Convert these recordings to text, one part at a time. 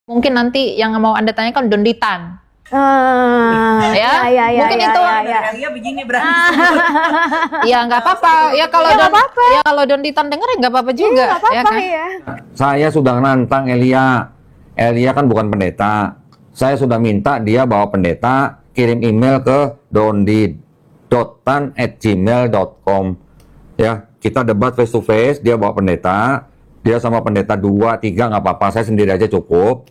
Mungkin nanti yang mau Anda tanyakan Donditan. Ya, mungkin itu. Ya begini berarti. Ya nggak apa-apa. Ya kalau ya kalau Donditan denger ya nggak apa-apa juga. Nggak apa-apa, ya kan? ya. Saya sudah nantang Elia. Elia kan bukan pendeta. Saya sudah minta dia bawa pendeta kirim email ke dondit.tan@gmail.com. Ya, kita debat face to face. Dia bawa pendeta. Dia sama pendeta 2, 3 nggak apa-apa. Saya sendiri aja cukup.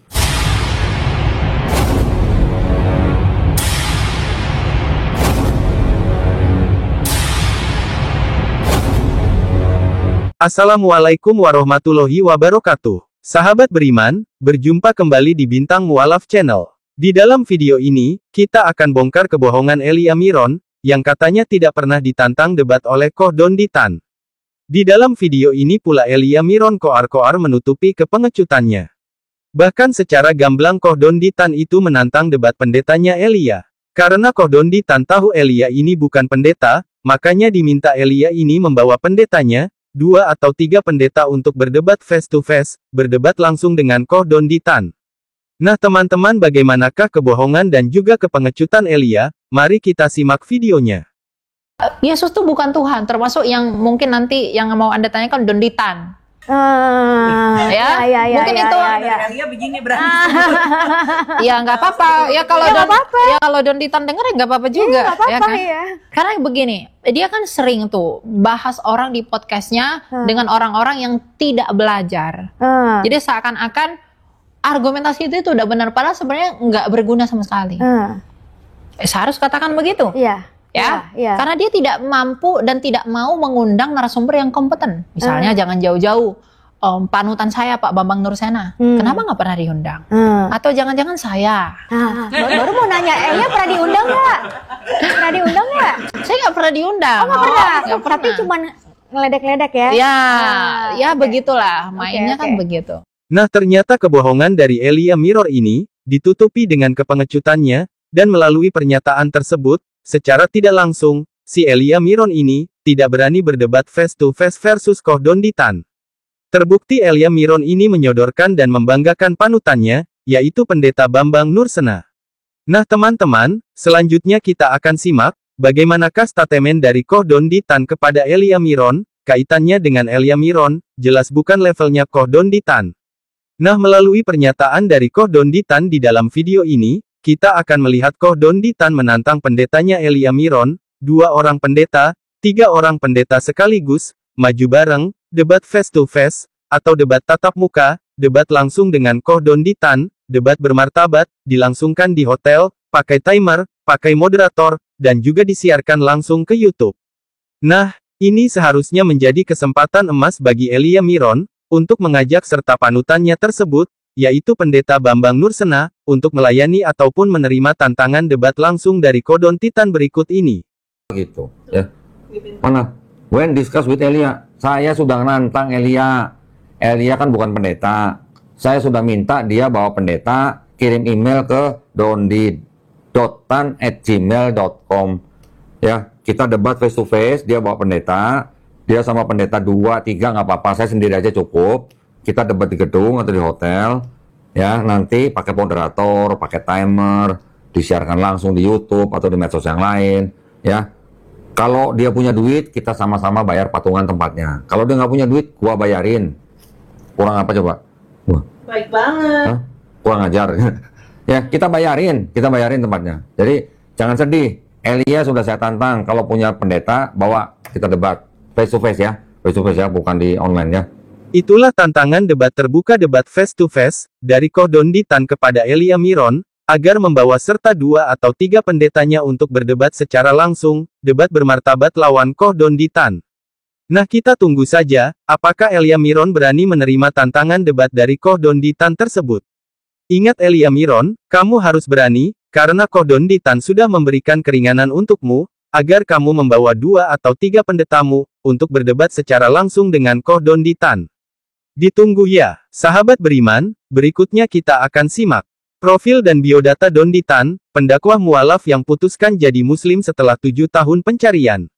Assalamualaikum warahmatullahi wabarakatuh. Sahabat beriman, berjumpa kembali di Bintang Mualaf Channel. Di dalam video ini, kita akan bongkar kebohongan Elia Miron, yang katanya tidak pernah ditantang debat oleh Koh Donditan. Di dalam video ini pula Elia Miron koar-koar menutupi kepengecutannya. Bahkan secara gamblang Koh Donditan itu menantang debat pendetanya Elia. Karena Koh Donditan tahu Elia ini bukan pendeta, makanya diminta Elia ini membawa pendetanya, 2 atau 3 pendeta untuk berdebat face to face, berdebat langsung dengan Koh Donditan. Nah teman-teman, bagaimanakah kebohongan dan juga kepengecutan Elia? Mari kita simak videonya. Yesus tuh bukan Tuhan, termasuk yang mungkin nanti yang mau Anda tanyakan Donditan. Ya, mungkin itu. Ya begini berarti. Ya nggak apa-apa. Ya kalau ya kalau Donditan denger ya nggak apa-apa juga. Nggak apa-apa, ya kan? ya. Karena begini, dia kan sering tuh bahas orang di podcastnya dengan orang-orang yang tidak belajar. Jadi seakan-akan argumentasi itu udah benar, padahal sebenarnya nggak berguna sama sekali. Saya harus katakan begitu. Iya. Ya, karena dia tidak mampu dan tidak mau mengundang narasumber yang kompeten. Misalnya jangan jauh-jauh panutan saya Pak Bambang Nursena, kenapa nggak pernah diundang? Atau jangan-jangan saya? Baru mau nanya, pernah diundang nggak? Pernah diundang nggak? Saya nggak pernah diundang. Oh, nggak pernah. Nggak pernah. Tapi cuma ngeledek-ledek ya? Ya, begitulah. Mainnya kan begitu. Nah ternyata kebohongan dari Elia Miron ini, ditutupi dengan kepengecutannya, dan melalui pernyataan tersebut, secara tidak langsung, si Elia Miron ini, tidak berani berdebat face to face versus Koh Donditan. Terbukti Elia Miron ini menyodorkan dan membanggakan panutannya, yaitu Pendeta Bambang Nursena. Nah teman-teman, selanjutnya kita akan simak, bagaimanakah statement dari Koh Donditan kepada Elia Miron, kaitannya dengan Elia Miron, jelas bukan levelnya Koh Donditan. Nah melalui pernyataan dari Koh Donditan di dalam video ini, kita akan melihat Koh Donditan menantang pendetanya Elia Miron, 2 orang pendeta, 3 orang pendeta sekaligus, maju bareng, debat face to face, atau debat tatap muka, debat langsung dengan Koh Donditan, debat bermartabat, dilangsungkan di hotel, pakai timer, pakai moderator, dan juga disiarkan langsung ke YouTube. Nah, ini seharusnya menjadi kesempatan emas bagi Elia Miron, untuk mengajak serta panutannya tersebut, yaitu Pendeta Bambang Nursena, untuk melayani ataupun menerima tantangan debat langsung dari Koh Donditan berikut ini. Gitu, ya. Mana? When discuss with Elia, saya sudah nantang Elia. Elia kan bukan pendeta. Saya sudah minta dia bawa pendeta, kirim email ke dondit.tan@gmail.com. Ya, kita debat face to face, dia bawa pendeta, dia sama pendeta 2, 3 nggak apa-apa, saya sendiri aja cukup. Kita debat di gedung atau di hotel, ya nanti pakai moderator, pakai timer, disiarkan langsung di YouTube atau di medsos yang lain, ya. Kalau dia punya duit, kita sama-sama bayar patungan tempatnya. Kalau dia nggak punya duit, gua bayarin. Kurang apa coba? Wah. Baik banget. Hah? Kurang ajar. Ya kita bayarin tempatnya. Jadi jangan sedih. Elia sudah saya tantang, kalau punya pendeta, bawa kita debat face to face ya, bukan di online ya. Itulah tantangan debat terbuka debat face to face, dari Koh Donditan kepada Elia Miron, agar membawa serta 2 atau 3 pendetanya untuk berdebat secara langsung, debat bermartabat lawan Koh Donditan. Nah kita tunggu saja, apakah Elia Miron berani menerima tantangan debat dari Koh Donditan tersebut. Ingat Elia Miron, kamu harus berani, karena Koh Donditan sudah memberikan keringanan untukmu, agar kamu membawa 2 atau 3 pendetamu, untuk berdebat secara langsung dengan Koh Donditan. Ditunggu ya, sahabat beriman, berikutnya kita akan simak profil dan biodata Donditan, pendakwah mualaf yang putuskan jadi muslim setelah 7 tahun pencarian.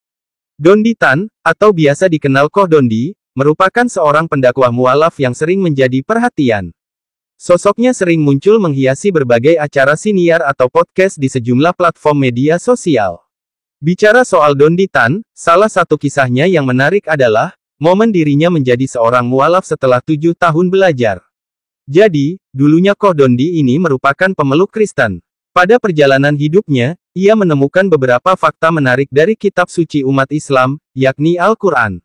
Donditan, atau biasa dikenal Koh Dondi, merupakan seorang pendakwah mualaf yang sering menjadi perhatian. Sosoknya sering muncul menghiasi berbagai acara siniar atau podcast di sejumlah platform media sosial. Bicara soal Dondi Tan, salah satu kisahnya yang menarik adalah momen dirinya menjadi seorang mualaf setelah 7 tahun belajar. Jadi, dulunya Koh Dondi ini merupakan pemeluk Kristen. Pada perjalanan hidupnya, ia menemukan beberapa fakta menarik dari kitab suci umat Islam, yakni Al-Quran.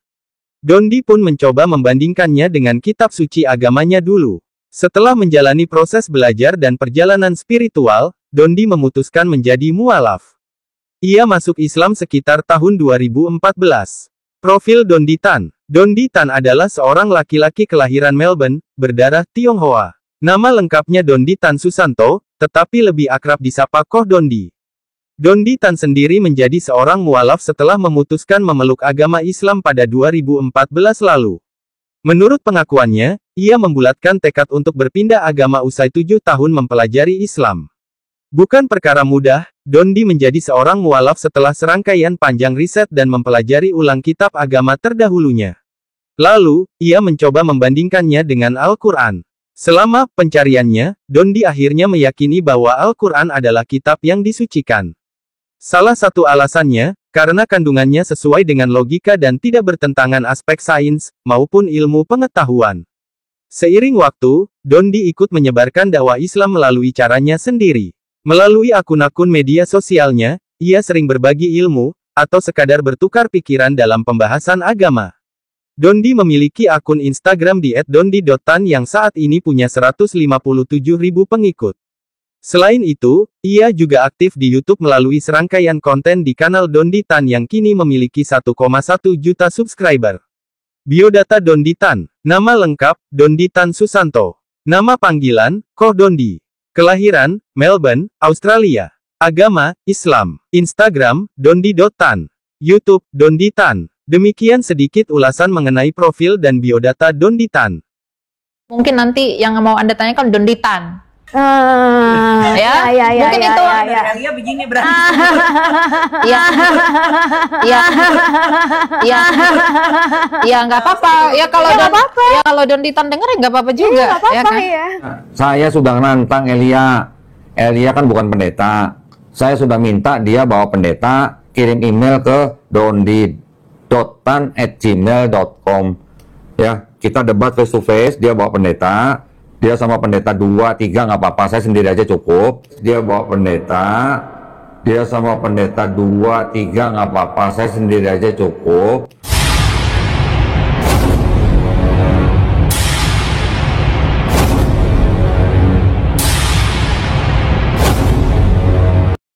Dondi pun mencoba membandingkannya dengan kitab suci agamanya dulu. Setelah menjalani proses belajar dan perjalanan spiritual, Dondi memutuskan menjadi mualaf. Ia masuk Islam sekitar tahun 2014. Profil Dondi Tan. Dondi Tan adalah seorang laki-laki kelahiran Melbourne, berdarah Tionghoa. Nama lengkapnya Dondi Tan Susanto, tetapi lebih akrab disapa Koh Dondi. Dondi Tan sendiri menjadi seorang mualaf setelah memutuskan memeluk agama Islam pada 2014 lalu. Menurut pengakuannya, ia membulatkan tekad untuk berpindah agama usai 7 tahun mempelajari Islam. Bukan perkara mudah, Dondi menjadi seorang mualaf setelah serangkaian panjang riset dan mempelajari ulang kitab agama terdahulunya. Lalu, ia mencoba membandingkannya dengan Al-Quran. Selama pencariannya, Dondi akhirnya meyakini bahwa Al-Quran adalah kitab yang disucikan. Salah satu alasannya, karena kandungannya sesuai dengan logika dan tidak bertentangan aspek sains, maupun ilmu pengetahuan. Seiring waktu, Dondi ikut menyebarkan dakwah Islam melalui caranya sendiri. Melalui akun-akun media sosialnya, ia sering berbagi ilmu, atau sekadar bertukar pikiran dalam pembahasan agama. Dondi memiliki akun Instagram di @dondi.tan yang saat ini punya 157.000 pengikut. Selain itu, ia juga aktif di YouTube melalui serangkaian konten di kanal Dondi Tan yang kini memiliki 1,1 juta subscriber. Biodata Dondi Tan. Nama lengkap, Dondi Tan Susanto. Nama panggilan, Koh Dondi. Kelahiran, Melbourne, Australia. Agama, Islam. Instagram, dondi.tan. YouTube, Dondi Tan. Demikian sedikit ulasan mengenai profil dan biodata Dondi Tan. Mungkin nanti yang mau Anda tanyakan Dondi Tan. Ya, mungkin itu Iya begini berarti. Ya nggak apa-apa. Ya kalau Dondi Tan denger ya nggak apa-apa juga. Ya kan? Saya sudah nantang Elia. Elia kan bukan pendeta. Saya sudah minta dia bawa pendeta kirim email ke dondi.tan@gmail.com. Ya, kita debat face to face. Dia bawa pendeta. Dia sama pendeta 2, 3 nggak apa-apa, saya sendiri aja cukup. Dia bawa pendeta, dia sama pendeta 2, 3 nggak apa-apa, saya sendiri aja cukup.